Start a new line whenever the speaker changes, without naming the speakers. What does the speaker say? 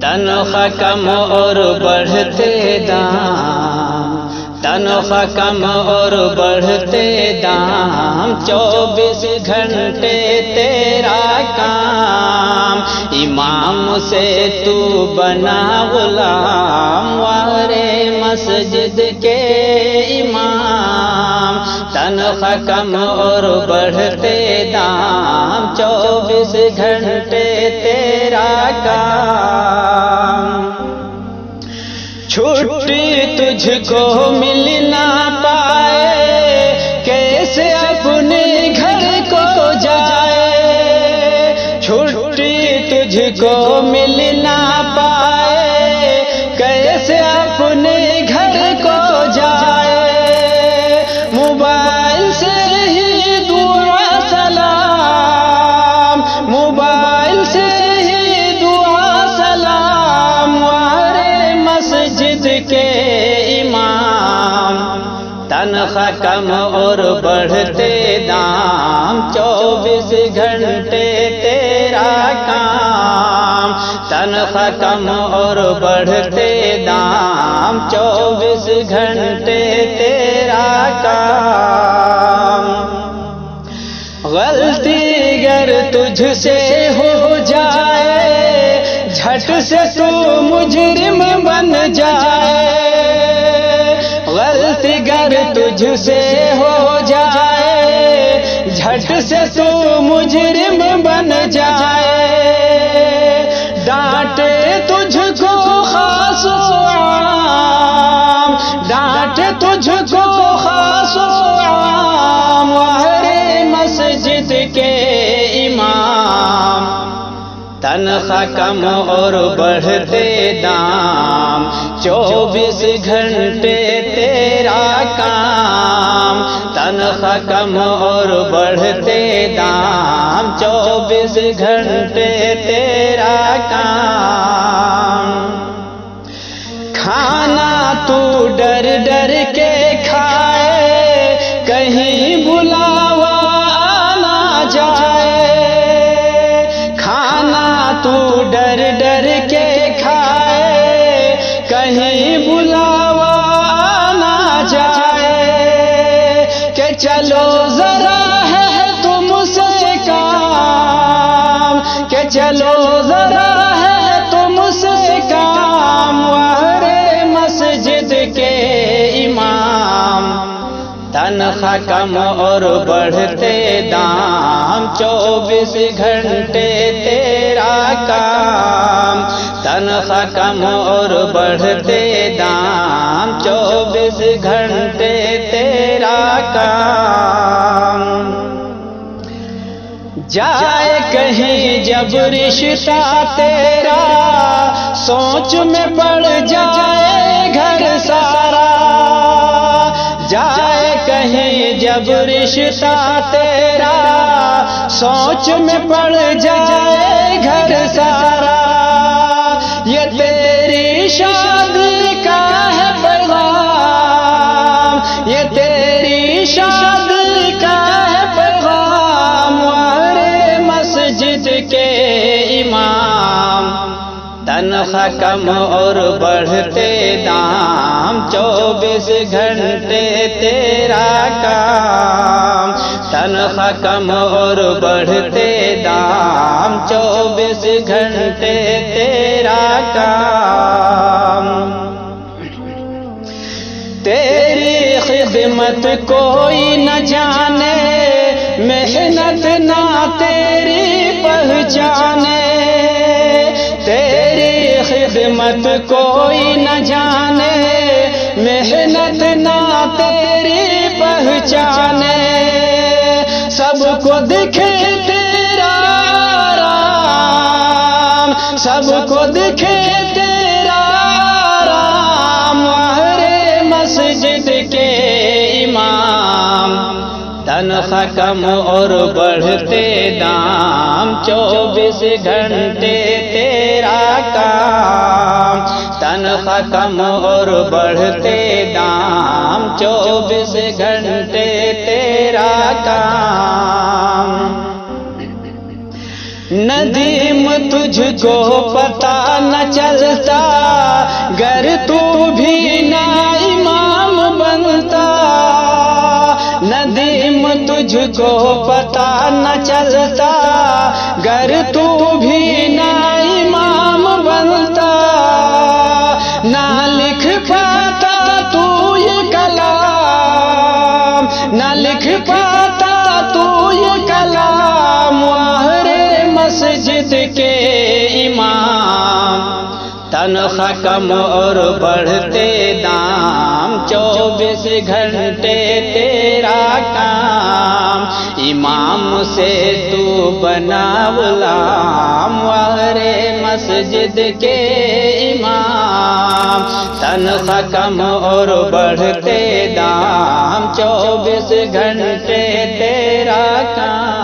تنخواہ کم اور بڑھتے دام، تنخواہ کم اور بڑھتے دام، 24 گھنٹے تیرا کام، امام سے تو بنا غلام، وارے مسجد کے امام، تنخواہ کم اور بڑھتے دام، 24 گھنٹے تیرا کام، چھٹی تجھ کو مل نہ پائے، کیسے اپنے گھر کو جائے، چھٹی تجھ کو مل نہ پائے، کیسے اپنے گھر کو جائے، موبائل سے ہی دعا سلام، موبائل سے ہی دعا سلام، وارے مسجد کے امام، تنخواہ کم اور بڑھتے دام، 24 گھنٹے تیرا کام، تنخواہ کم اور بڑھتے دام، 24 گھنٹے تیرا کام، غلطی گر تجھ سے ہو جائے، جھٹ سے تو مجرم بن جائے، غلطی گر تجھ سے ہو جائے، جھٹ سے تو مجرم بن جائے، ڈانٹے تجھ کو خاص و عام، ڈانٹے تجھ کو خاص و عام، وارے مسجد کے امام، تنخواہ کم اور بڑھتے دام، 24 گھنٹے تیرا کام، تنخواہ کم اور بڑھتے دام، 24 گھنٹے تیرا کام، کھانا تو ڈر ڈر کے کھائے، کہیں بلاوا نہ جائے، کھانا تو ڈر ڈر کے کھائے، کہیں بلاوا نہ جائے، کہ چلو ذرا ہے تم سے کام، کہ چلو ذرا ہے تم سے کام، وارے مسجد کے امام، تنخواہ کم اور بڑھتے دام، 24 گھنٹے تیرا کام، تنخواہ کم اور بڑھتے دام، 24 گھنٹے تیرا کام، جائے کہیں جب رشتہ تیرا، سوچ میں پڑ جائے گھر سارا، جائے کہیں جب رشتہ تیرا، سوچ میں پڑ جائے گھر سارا، یہ تیری شادی کا ہے پیغام، یہ تیری شادی کا ہے پیغام، وارے مسجد کے امام، تنخواہ کم اور بڑھتے دام، 24 گھنٹے تیرا کام، تنخواہ کم اور بڑھتے دام، 24 گھنٹے تیرا کام، تیری خدمت کوئی نہ جانے، محنت نہ تیری پہچانے، تیری خدمت کوئی نہ جانے، محنت نہ تیری پہچانے، سب کو دکھے تیرا آرام، سب کو دکھے تیرا آرام، وارے مسجد کے امام، تنخواہ کم اور بڑھتے دام، 24 گھنٹے تیرا کام، تنخواہ کم اور بڑھتے دام، 24 گھنٹے تیرا کام، ندیم تجھ کو پتا نہ چلتا گر تو بھی نہ امام بنتا، ندیم تجھ کو پتا نہ چلتا گر تو بھی نہ امام بنتا، نہ لکھ پاتا تو یہ کلام، نہ لکھ پاتا تو یہ کلام، ماہرے مسجد کے امام، تنخواہ کم اور بڑھتے دام، 24 گھنٹے تیرا کام، امام سے تو بنا غلام، ماہرے مسجد کے امام، تنخواہ کم اور بڑھتے دام، 24 گھنٹے تیرا کام۔